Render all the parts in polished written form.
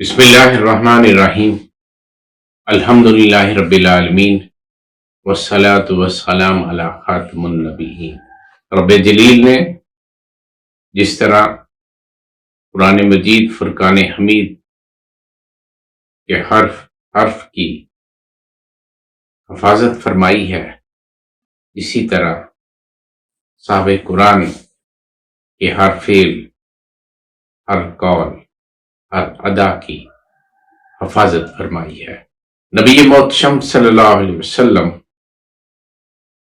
بسم اللہ الرحمن الرحیم الحمد للہ رب العالمین والصلاة والسلام علی خاتم النبیین۔ رب جلیل نے جس طرح قرآن مجید فرقان حمید کے حرف کی حفاظت فرمائی ہے، اسی طرح صاحب قرآن کے ہر فعل، ہر قول، ہر ادا کی حفاظت فرمائی ہے۔ نبی محتشم صلی اللہ علیہ وسلم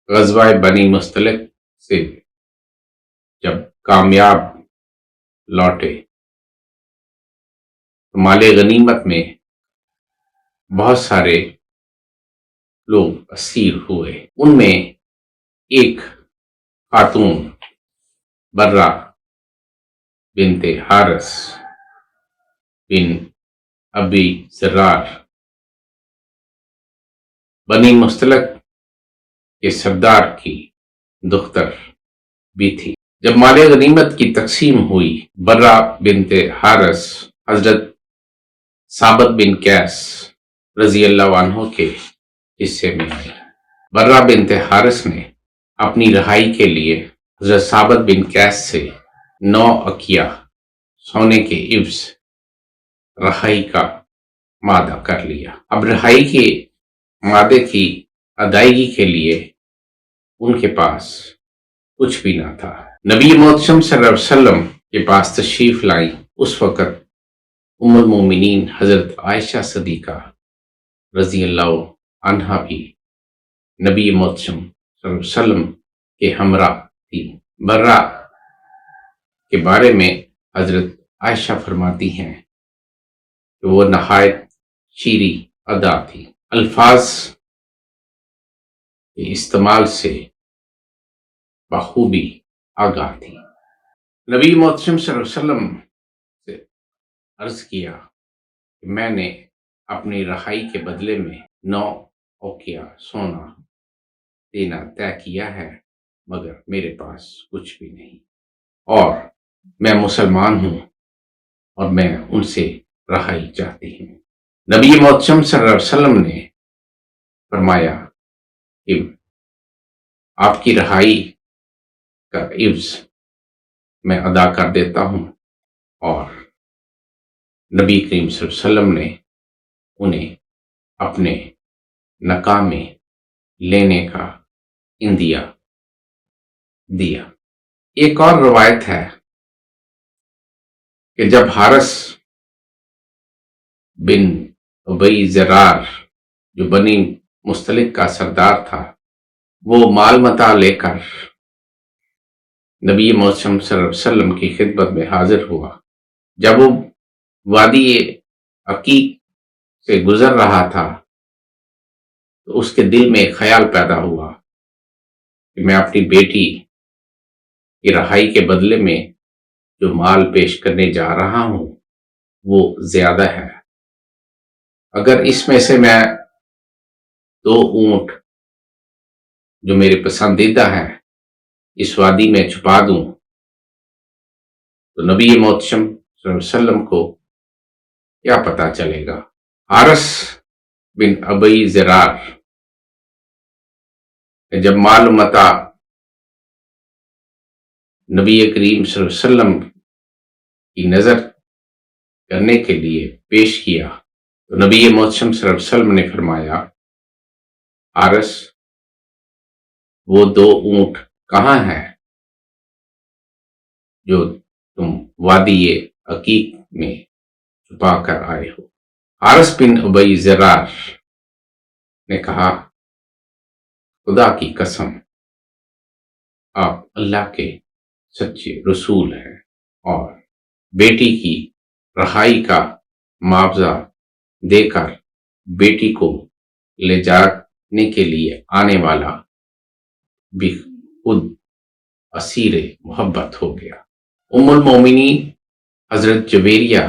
غزوہ بنی مستلق سے جب کامیاب لوٹے تو مال غنیمت میں بہت سارے لوگ اسیر ہوئے۔ ان میں ایک خاتون برہ بنت حارث بن ابی ذرار بنی مستلق کے سردار کی دختر بھی تھی۔ جب مال غنیمت کی تقسیم ہوئی، برہ بنت حارث حضرت ثابت بن قیس رضی اللہ عنہ کے حصے میں آئی۔ برہ بنت حارث نے اپنی رہائی کے لیے حضرت ثابت بن قیس سے 9 عقیہ سونے کے عوض رہائی کا مادہ کر لیا۔ اب رہائی کے مادے کی ادائیگی کے لیے ان کے پاس کچھ بھی نہ تھا۔ نبی محتشم صلی اللہ علیہ وسلم کے پاس تشریف لائیں۔ اس وقت ام المومنین حضرت عائشہ صدیقہ رضی اللہ عنہا بھی نبی محتشم صلی اللہ علیہ وسلم کے ہمراہ تھی۔ برہ کے بارے میں حضرت عائشہ فرماتی ہیں کہ وہ نہایت شیریں ادا تھی، الفاظ کے استعمال سے بخوبی آگاہ تھی۔ نبی محتشم صلی اللہ علیہ وسلم سے عرض کیا کہ میں نے اپنی رہائی کے بدلے میں 9 اوقیہ سونا دینا طے کیا ہے، مگر میرے پاس کچھ بھی نہیں، اور میں مسلمان ہوں اور میں ان سے رہائی چاہتی ہوں۔ نبی محتشم صلی اللہ علیہ وسلم نے فرمایا کہ آپ کی رہائی کا عوض میں ادا کر دیتا ہوں، اور نبی کریم صلی اللہ علیہ وسلم نے انہیں اپنے نکاح میں لینے کا عندیہ دیا۔ ایک اور روایت ہے کہ جب حارث بن ابی ذرار جو بنی مستلق کا سردار تھا، وہ مال متاع لے کر نبی محتشم صلی اللہ علیہ وسلم کی خدمت میں حاضر ہوا، جب وہ وادی عقیق سے گزر رہا تھا تو اس کے دل میں ایک خیال پیدا ہوا کہ میں اپنی بیٹی کی رہائی کے بدلے میں جو مال پیش کرنے جا رہا ہوں وہ زیادہ ہے، اگر اس میں سے میں 2 اونٹ جو میرے پسندیدہ ہیں اس وادی میں چھپا دوں تو نبی محتشم صلی اللہ علیہ وسلم کو کیا پتہ چلے گا۔ حارث بن ابی ذرار جب مال و متاع نبی کریم صلی اللہ علیہ وسلم کی نظر کرنے کے لیے پیش کیا تو نبی محتشم صلی اللہ علیہ وسلم نے فرمایا، حارث وہ 2 اونٹ کہاں ہیں جو تم وادی عقیق میں چھپا کر آئے ہو؟ حارث بن ابی ذرار نے کہا، خدا کی قسم آپ اللہ کے سچے رسول ہیں، اور بیٹی کی رہائی کا معاوضہ دے کر بیٹی کو لے جانے کے لیے آنے والا بھی خود اسیر محبت ہو گیا۔ ام المومنین حضرت جویریہ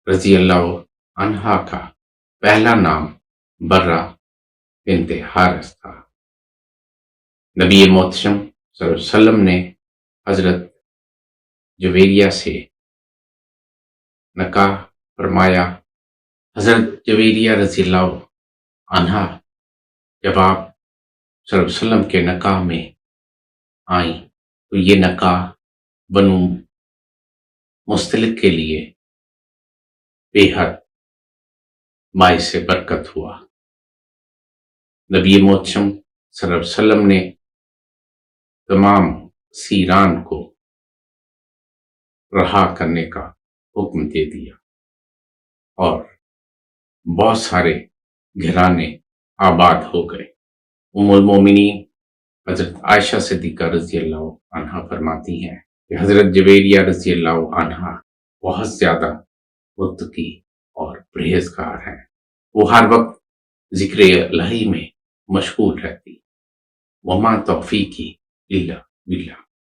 رضی اللہ عنہا کا پہلا نام برہ بنت حارث تھا۔ نبی محتشم صلی اللہ علیہ وسلم نے حضرت جویریہ سے نکاح فرمایا حضرت جویریہ رضی اللہ عنہا جب آپ صلی اللہ علیہ وسلم کے نکاح میں آئیں تو یہ نکاح بنو مستلق کے لیے بے حد باعث برکت ہوا۔ نبی محتشم صلی اللہ علیہ وسلم نے تمام سیران کو رہا کرنے کا حکم دے دیا اور بہت سارے گھرانے آباد ہو گئے۔ ام المومنین حضرت عائشہ صدیقہ رضی اللہ عنہا فرماتی ہیں کہ حضرت جویریہ رضی اللہ عنہا بہت زیادہ متقی اور پرہیزگار ہیں۔ وہ ہر وقت ذکر الہی میں مشغول رہتی۔ وما توفیقی الا باللہ۔